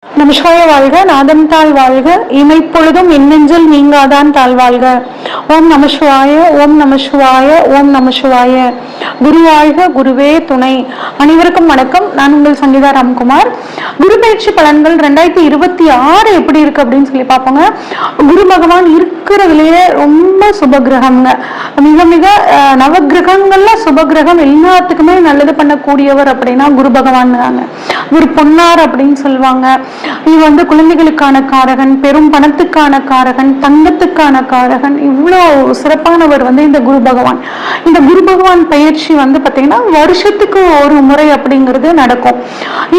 நமசிவாய வாழ்க, நாதன் தாழ் வாழ்க, இமைப்பொழுதும் எண்ணெஞ்சல் நீங்காதான் தாழ்வாழ்க. ஓம் நமசிவாய, ஓம் நமசிவாய, ஓம் நமசிவாய. குரு வாழ்க, குருவே துணை. அனைவருக்கும் வணக்கம். நான் உங்கள் சங்கீதா ராம்குமார். குரு பயிற்சி பலன்கள் 2026 எப்படி இருக்கு அப்படின்னு சொல்லி பார்ப்போங்க. குரு பகவான் இருக்கிறதுலயே ரொம்ப சுபகிரகம்ங்க. மிக மிக நவகிரகங்கள்ல சுபகிரகம், எல்லாத்துக்குமே நல்லது பண்ணக்கூடியவர் அப்படின்னா குரு பகவான் தாங்க. குரு பொன்னார் அப்படின்னு சொல்லுவாங்க. இது குழந்தைகளுக்கான காரகன், பெரும் பணத்துக்கான காரகன், தங்கத்துக்கான காரகன். இவ்வளோ சிறப்பானவர் இந்த குரு பகவான். இந்த குரு பகவான் பயிற்சி பார்த்தீங்கன்னா வருஷத்துக்கு ஒரு முறை அப்படிங்கிறது நடக்கும்.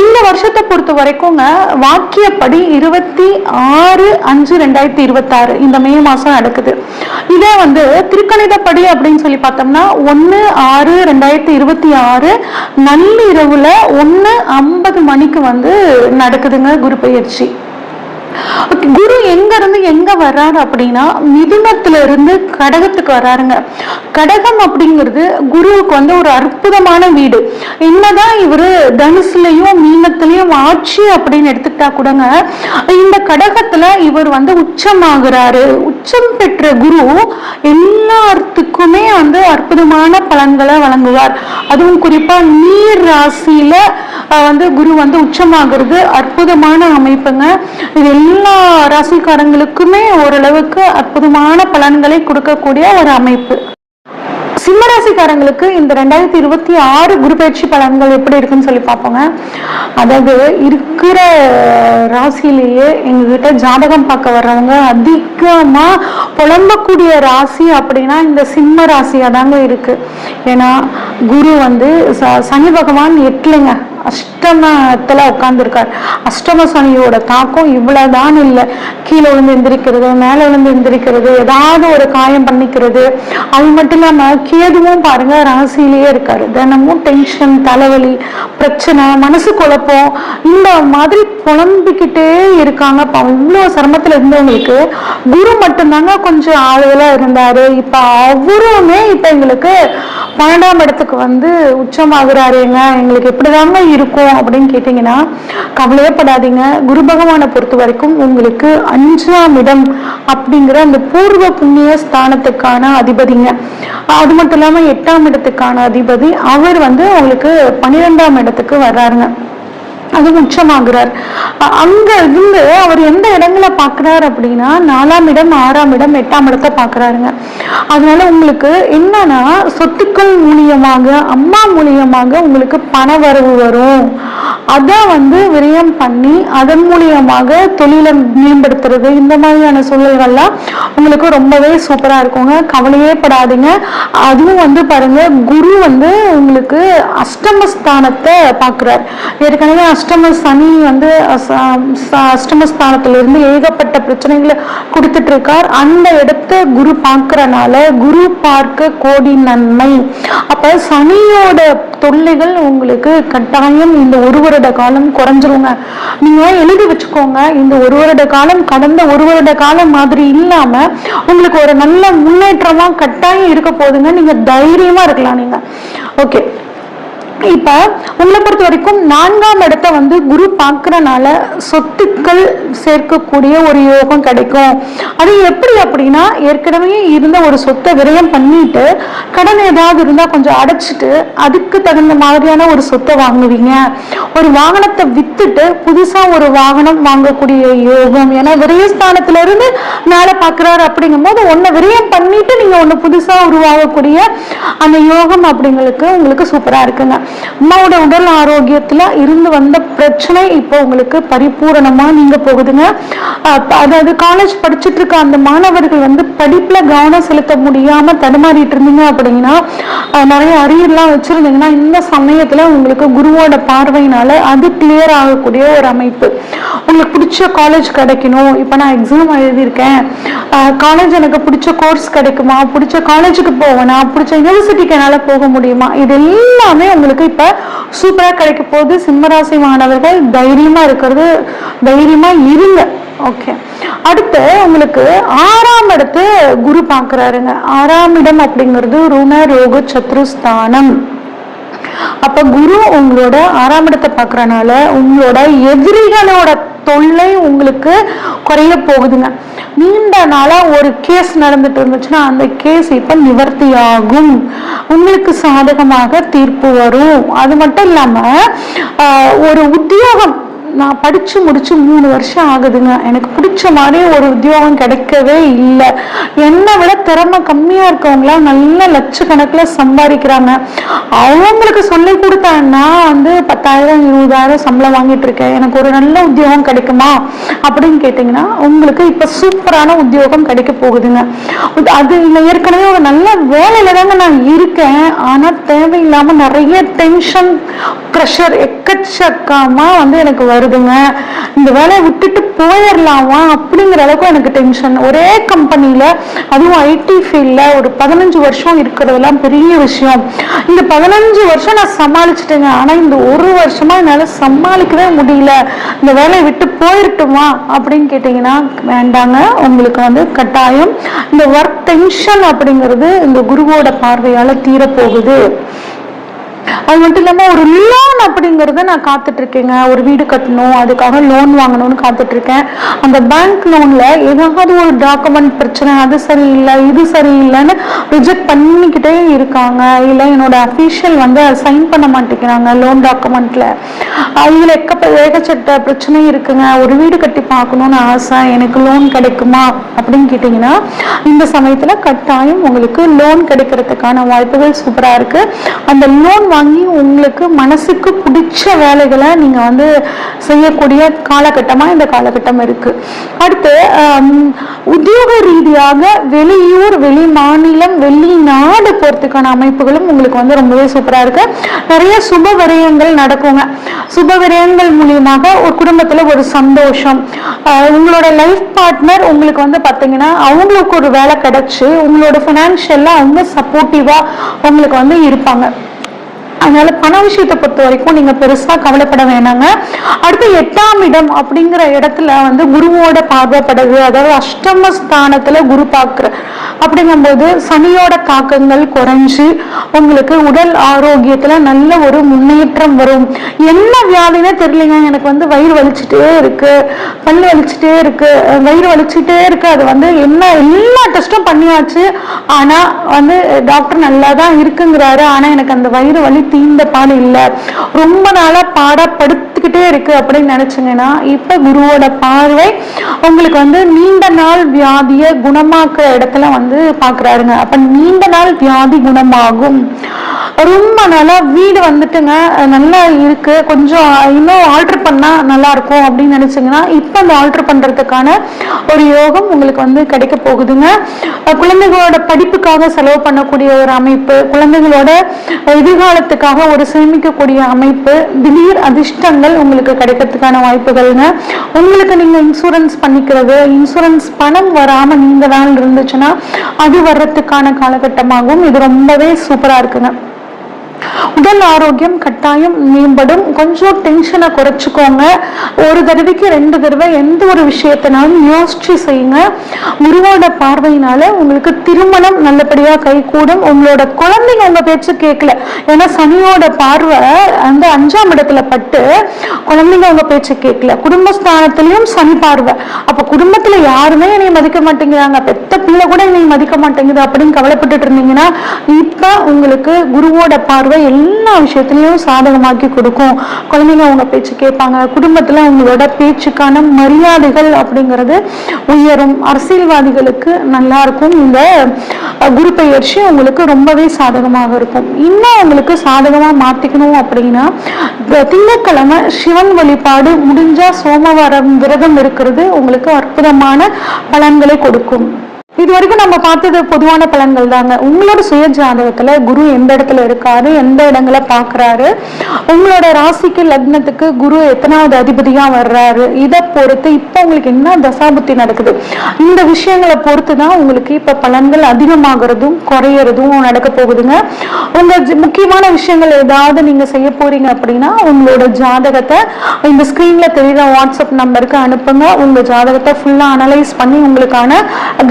இந்த வருஷத்தை பொறுத்த வரைக்கும்ங்க, வாக்கியப்படி 26/5/2026 இந்த மே மாசம் நடக்குது. இதே திருக்கணிதப்படி அப்படின்னு சொல்லி பார்த்தோம்னா 1/6/2026 நள்ளிரவுல 1:50 மணிக்கு நடக்குதுங்க குரு பயிற்சி. குரு எங்க இருந்து எங்க வர்றாரு அப்படின்னா மிதுனத்துல இருந்து கடகத்துக்கு வர்றாருங்க. கடகம் அப்படிங்கிறது குருவுக்கு ஒரு அற்புதமான வீடு. என்னதான் இவரு தனுசுலயும் மீனத்திலயும் ஆட்சி அப்படின்னு எடுத்துக்கிட்டா கூடங்க, இந்த கடகத்துல இவர் உச்சமாகிறாரு. உச்சம் பெற்ற குரு எல்லாத்துக்குமே அற்புதமான பலன்களை வழங்குவார். அதுவும் குறிப்பா நீர் ராசியில குரு உச்சமாகிறது அற்புதமான அமைப்புங்க. இது எல்லா ராசிக்காரங்களுக்குமே ஓரளவுக்கு அற்புதமான பலன்களை கொடுக்கக்கூடிய ஒரு அமைப்பு. சிம்மராசிக்காரங்களுக்கு இந்த 2026 குரு பயிற்சி பலன்கள் எப்படி இருக்குன்னு சொல்லி பார்ப்போங்க. அதாவது இருக்கிற ராசியிலேயே எங்ககிட்ட ஜாதகம் பார்க்க வர்றவங்க அதிகமா புலம்பக்கூடிய ராசி அப்படின்னா இந்த சிம்ம ராசியா தாங்க இருக்கு. ஏன்னா குரு சனி பகவான் 8ங்க அஷ்டமத்துல உட்கார்ந்துருக்கார். அஷ்டம சனியோட தாக்கம் இவ்வளவுதான் இல்லை. கீழே விழுந்து எந்திரிக்கிறது, மேல விழுந்து எந்திரிக்கிறது, ஏதாவது ஒரு காயம் பண்ணிக்கிறது. அது மட்டும் இல்லாம கேதுவும் பாருங்க ராசியிலேயே இருக்காரு. தினமும் டென்ஷன், தலைவலி, பிரச்சனை, மனசு குழப்பம், இந்த மாதிரி புலம்பிக்கிட்டே இருக்காங்க. இவ்வளவு சிரமத்துல இருந்தவங்களுக்கு குரு மட்டும்தாங்க கொஞ்சம் ஆளுகளா இருந்தாரு. இப்ப அவருமே இப்ப எங்களுக்கு 12ஆம் இடத்துக்கு உச்சமாகிறாருங்க. எங்களுக்கு எப்படிதாங்க இருக்கும் அப்படின்னு கேட்டீங்கன்னா கவலையப்படாதீங்க. குரு பகவானை பொறுத்த வரைக்கும் உங்களுக்கு 5ஆம் இடம் அப்படிங்கிற அந்த பூர்வ புண்ணிய ஸ்தானத்துக்கான அதிபதிங்க. அது மட்டும் இல்லாம 8ஆம் இடத்துக்கான அதிபதி அவர் உங்களுக்கு 12ஆம் இடத்துக்கு வர்றாருங்க. அது உச்சமாகிறார். அங்க இருந்து அவர் எந்த இடங்களை பாக்குறாரு அப்படின்னா 4ஆம் இடம், 6ஆம் இடம், 8ஆம் இடத்தை பாக்குறாருங்க. அதனால உங்களுக்கு என்னன்னா சொத்துக்கள் மூலியமாக, அம்மா மூலியமாக உங்களுக்கு பண வரவு வரும். அதை விரயம் பண்ணி அதன் மூலியமாக தொழிலை மேம்படுத்துறது, இந்த மாதிரியான சூழல்கள்லாம் உங்களுக்கு ரொம்பவே சூப்பரா இருக்குங்க. கவலையே படாதீங்க. அதுவும் பாருங்க குரு உங்களுக்கு அஷ்டமஸ்தானத்தை பாக்குறார். ஏற்கனவே அஷ்டம சனி அஷ்டமஸ்தானத்திலிருந்து ஏகப்பட்ட பிரச்சனைகளை கொடுத்துட்டு இருக்கார். அந்த இடத்தை குரு பார்க்கறனால குரு பார்க்க கோடி நன்மை. அப்ப சனியோட தொல்லைகள் உங்களுக்கு கட்டாயம் இந்த 1 வருட காலம் குறைஞ்சிருங்க. நீங்க எழுதி வச்சுக்கோங்க. இந்த 1 வருட காலம் கடந்த 1 வருட காலம் மாதிரி இல்லாம உங்களுக்கு ஒரு நல்ல முன்னேற்றமா கட்டாயம் இருக்க போதுங்க. நீங்க தைரியமா இருக்கலாம். நீங்க ஓகே. இப்ப உங்களை பொறுத்த வரைக்கும் 4ஆம் இடத்தை குரு பார்க்கறனால சொத்துக்கள் சேர்க்கக்கூடிய ஒரு யோகம் கிடைக்கும். அது எப்படி அப்படின்னா, ஏற்கனவே இருந்த ஒரு சொத்தை விரயம் பண்ணிட்டு கடன் ஏதாவது இருந்தா கொஞ்சம் அடைச்சிட்டு அதுக்கு தகுந்த மாதிரியான ஒரு சொத்தை வாங்குவீங்க. ஒரு வாகனத்தை வித்துட்டு புதுசா ஒரு வாகனம் வாங்கக்கூடிய யோகம். ஏன்னா விரயஸ்தானத்துல இருந்து மேலே பார்க்கிறாரு அப்படிங்கும் போது ஒன்னு விரயம் பண்ணிட்டு நீங்க ஒண்ணு புதுசா உருவாகக்கூடிய அந்த யோகம் அப்படிங்களுக்கு உங்களுக்கு சூப்பரா இருக்குங்க. அம்மாவோட உடல் ஆரோக்கியத்துல இருந்து வந்த பிரச்சனை இப்போ உங்களுக்கு பரிபூரணமா நீங்க போகுதுங்க. அதாவது காலேஜ் படிச்சுட்டு இருக்க அந்த மாணவர்கள் படிப்புல கவனம் செலுத்த முடியாம தடுமாறிட்டு இருந்தீங்க அப்படின்னா, நிறைய அரியர்லாம் வச்சிருந்தீங்கன்னா இந்த சமயத்துல உங்களுக்கு குருவோட பார்வையினால அது கிளியர் ஆகக்கூடிய ஒரு அமைப்பு. உங்களுக்கு பிடிச்ச காலேஜ் கிடைக்கணும். இப்ப நான் எக்ஸாம் எழுதியிருக்கேன், காலேஜ் எனக்கு பிடிச்ச கோர்ஸ் கிடைக்குமா, பிடிச்ச காலேஜுக்கு போவேனா, பிடிச்ச யூனிவர்சிட்டிக்கு என்னால போக முடியுமா, இது எல்லாமே உங்களுக்கு இப்ப சூப்பரா கிடைக்க போகுது. சிம்மராசி மாணவர்கள் தைரியமா இருங்க. ஓகே. அடுத்து உங்களுக்கு 6ஆம் இடத்து குரு பாக்குறாருங்க. 6ஆம் இடம் அப்படிங்கிறது ருண ரோக சத்ருஸ்தானம். அப்ப குரு உங்களோட 6ஆம் இடத்தை பார்க்கறனால உங்களோட எதிரிகளோட தொல்லை உங்களுக்கு குறைய போகுதுங்க. நீண்ட நாளா ஒரு கேஸ் நடந்துட்டு இருந்துச்சுன்னா அந்த கேஸ் இப்ப நிவர்த்தி ஆகும், உங்களுக்கு சாதகமாக தீர்ப்பு வரும். அது மட்டும் இல்லாம ஒரு உத்தியோகம், நான் படிச்சு முடிச்சு 3 வருஷம் ஆகுதுங்க, எனக்கு பிடிச்ச மாதிரி ஒரு உத்தியோகம் கிடைக்கவே இல்லை. என்னை விட திறமை கம்மியா இருக்கவங்களா நல்ல லட்சக்கணக்கில் சம்பாதிக்கிறாங்க. அவங்களுக்கு சொல்லி கொடுத்தேன்னா 10,000 20,000 சம்பளம் வாங்கிட்டு இருக்கேன், எனக்கு ஒரு நல்ல உத்தியோகம் கிடைக்குமா அப்படின்னு கேட்டீங்கன்னா உங்களுக்கு இப்ப சூப்பரான உத்தியோகம் கிடைக்க போகுதுங்க. அது ஏற்கனவே ஒரு நல்ல வேலையில தாங்க நான் இருக்கேன், ஆனா தேவையில்லாம நிறைய டென்ஷன் ப்ரெஷர் எக்கச்சக்கமா எனக்கு வருதுங்க. இந்த வேலையை விட்டுட்டு போயிடலாமா அப்படிங்கிற அளவுக்கு எனக்கு டென்ஷன். ஒரே கம்பெனில, அதுவும் ஐடி ஃபீல்ட்ல ஒரு 15 வருஷம் இருக்கிறதெல்லாம் பெரிய விஷயம். இந்த 15 வருஷம் நான் சமாளிச்சுட்டேங்க, ஆனா இந்த 1 வருஷமா என்னால சமாளிக்கவே முடியல, இந்த வேலையை விட்டு போயிருட்டுமா அப்படின்னு கேட்டீங்கன்னா வேண்டாங்க. உங்களுக்கு கட்டாயம் இந்த ஒர்க் டென்ஷன் அப்படிங்கிறது இந்த குருவோட பார்வையால தீரப்போகுது. அது மட்டும் இல்லாம ஒரு லோன் அப்படிங்கறத நான் காத்துட்டு இருக்கேங்க. ஒரு வீடு கட்டணும், அதுக்காக லோன் வாங்கணும்னு காத்துட்டு இருக்கேன். அந்த பேங்க் லோன்ல ஏதாவது ஒரு டாக்குமெண்ட் பிரச்சனை, அது சரியில்லை இது சரியில்லைன்னு ரிஜெக்ட் பண்ணிக்கிட்டே இருக்காங்க. இல்ல என்னோட அபிஷியல் சைன் பண்ண மாட்டேங்கிறாங்க லோன் டாக்குமெண்ட்ல. இதுல ஏகச்சட்ட பிரச்சனை இருக்குங்க. ஒரு வீடு கட்டி பார்க்கணும்னு ஆசை, எனக்கு லோன் கிடைக்குமா அப்படின்னு கேட்டீங்கன்னா இந்த சமயத்துல கட்டாயம் உங்களுக்கு லோன் கிடைக்கிறதுக்கான வாய்ப்புகள் சூப்பரா இருக்கு. அந்த லோன் வாங்கி உங்களுக்கு மனசுக்கு பிடிச்ச வேலைகளை நீங்க செய்யக்கூடிய காலகட்டமா இந்த காலகட்டம் இருக்கு. அடுத்து உத்தியோக ரீதியாக வெளியூர், வெளி மாநிலம், வெளிநாடு போறதுக்கான அமைப்புகளும் உங்களுக்கு ரொம்பவே சூப்பரா இருக்கு. நிறைய சுப விரயங்கள் நடக்குங்க. சுப விரயங்கள் மூலியமாக ஒரு குடும்பத்துல ஒரு சந்தோஷம். உங்களோட லைஃப் பார்ட்னர் உங்களுக்கு பாத்தீங்கன்னா அவங்களுக்கு ஒரு வேலை கிடைச்சு உங்களோட பினான்சியல்லா அவங்க சப்போர்ட்டிவா உங்களுக்கு இருப்பாங்க. அதனால பண விஷயத்தை பொறுத்த வரைக்கும் நீங்க பெருசா கவலைப்பட வேணாங்க. அடுத்து 8ஆம் இடம் அப்படிங்கிற இடத்துல குருவோட பார்வைப்படுது, அதாவது அஷ்டமஸ்தானத்துல குரு பார்க்கிற அப்படிங்கும்போது சனியோட தாக்கங்கள் குறைஞ்சு உங்களுக்கு உடல் ஆரோக்கியத்துல நல்ல ஒரு முன்னேற்றம் வரும். என்ன வியாதினே தெரியலங்க, எனக்கு வயிறு வலிச்சுட்டே இருக்கு, பல்லு வலிச்சுட்டே இருக்கு, வயிறு வலிச்சுட்டே இருக்கு. அது என்ன எல்லா டெஸ்டும் பண்ணியாச்சு, ஆனா டாக்டர் நல்லா தான் இருக்குங்கிறாரு, ஆனா எனக்கு அந்த வயிறு வலி தீந்த பாடு இல்ல, ரொம்ப நாளா பாடப்படுத்திக்கிட்டே இருக்கு அப்படின்னு நினைச்சீங்கன்னா இப்ப குருவோட பார்வை உங்களுக்கு நீண்ட நாள் வியாதிய குணமாக்குற இடத்துல பாக்குறாருங்க. அப்ப நீண்ட நாள் வியாதி குணமாகும். ரொம்ப நாளா வீடு நல்லா இருக்கு, கொஞ்சம் இன்னும் ஆல்டர் பண்ணா நல்லா இருக்கும் அப்படின்னு நினைச்சீங்கன்னா இப்ப அந்த ஆல்டர் பண்றதுக்கான ஒரு யோகம் உங்களுக்கு கிடைக்க போகுதுங்க. குழந்தைகளோட படிப்புக்காக செலவு பண்ணக்கூடிய ஒரு அமைப்பு, குழந்தைகளோட எதிர்காலத்துக்காக ஒரு சேமிக்கக்கூடிய அமைப்பு, திடீர் அதிர்ஷ்டங்கள் உங்களுக்கு கிடைக்கிறதுக்கான வாய்ப்புகள்ங்க. உங்களுக்கு நீங்க இன்சூரன்ஸ் பண்ணிக்கிறது, இன்சூரன்ஸ் பணம் வராம நீண்ட நாள் இருந்துச்சுன்னா அது வர்றதுக்கான காலகட்டமாகவும் இது ரொம்பவே சூப்பரா இருக்குங்க. உடல் ஆரோக்கியம் கட்டாயம் மேம்படும். கொஞ்சம் டென்ஷனை குறைச்சுக்கோங்க. ஒரு தடவைக்கு 2 தடவை எந்த ஒரு விஷயத்தினாலும் யோசிச்சு செய்யுங்க. குருவோட பார்வையினால உங்களுக்கு திருமணம் நல்லபடியா கைகூடும். உங்களோட குழந்தைங்க உங்க பேச்சு கேட்கல, ஏன்னா சனியோட பார்வை 5ஆம் இடத்துல பட்டு குழந்தைங்க உங்க பேச்சு கேட்கல. குடும்பஸ்தானத்திலையும் சனி பார்வை. அப்ப குடும்பத்துல யாருமே என்னை மதிக்க மாட்டேங்கிறாங்க, பெத்த பிள்ளை கூட என்னை மதிக்க மாட்டேங்குது அப்படின்னு கவலைப்பட்டுட்டு இருந்தீங்கன்னா இப்ப உங்களுக்கு குருவோட பார்வை எல்லா விஷயத்திலையும் சாதகமாக்கி கொடுக்கும். குழந்தைங்க உங்க பேச்சு கேட்பாங்க. குடும்பத்துல உங்களோட பேச்சுக்கான மரியாதைகள் அப்படிங்கிறது உயரும். அரசியல்வாதிகளுக்கு நல்லா இருக்கும். இந்த குரு பெயர்ச்சி உங்களுக்கு ரொம்பவே சாதகமாக இருக்கும். இன்னும் உங்களுக்கு சாதகமா மாத்திக்கணும் அப்படின்னா திங்கட்கிழமை சிவன் வழிபாடு, முடிஞ்சா சோமவாரம் விரதம் இருக்கிறது உங்களுக்கு அற்புதமான பலன்களை கொடுக்கும். இது வரைக்கும் நம்ம பார்த்தது பொதுவான பலன்கள் தாங்க. உங்களோட சுய ஜாதகத்துல குரு எந்த இடத்துல இருக்காரு, எந்த இடங்களை பாக்குறாரு, உங்களோட ராசிக்கு லக்னத்துக்கு குரு எத்தனாவது அதிபதியா வர்றாரு, இதை பொறுத்து இப்ப உங்களுக்கு என்ன தசாபுத்தி நடக்குது, இந்த விஷயங்களை பொறுத்துதான் உங்களுக்கு இப்ப பலன்கள் அதிகமாகிறதும் குறையறதும் நடக்க போகுதுங்க. உங்க முக்கியமான விஷயங்கள் ஏதாவது நீங்க செய்ய போறீங்க அப்படின்னா உங்களோட ஜாதகத்தை இந்த ஸ்கிரீன்ல தெரியுற வாட்ஸ்அப் நம்பருக்கு அனுப்புங்க. உங்க ஜாதகத்தை ஃபுல்லா அனலைஸ் பண்ணி உங்களுக்கான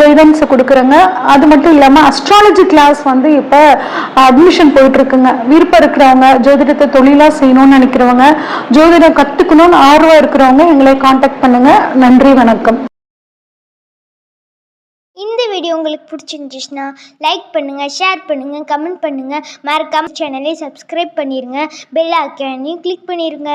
கைடன்ஸ் கிளாஸை கொடுக்குறேங்க. அது மட்டும் இல்லாமல் அஸ்ட்ராலஜி கிளாஸ் வந்து இப்போ அட்மிஷன் போயிட்டு இருக்குங்க. விருப்பம் இருக்கிறவங்க, ஜோதிடத்தை தொழிலாக செய்யணும்னு நினைக்கிறவங்க, ஜோதிடம் கற்றுக்கணும்னு ஆர்வம் இருக்கிறவங்க எங்களை காண்டாக்ட் பண்ணுங்க. நன்றி, வணக்கம். இந்த வீடியோ உங்களுக்கு பிடிச்சிருந்துச்சுன்னா லைக் பண்ணுங்கள், ஷேர் பண்ணுங்கள், கமெண்ட் பண்ணுங்கள். மறக்காம சேனலை சப்ஸ்கிரைப் பண்ணிடுங்க. பெல் ஐக்கானையும் கிளிக் பண்ணிடுங்க.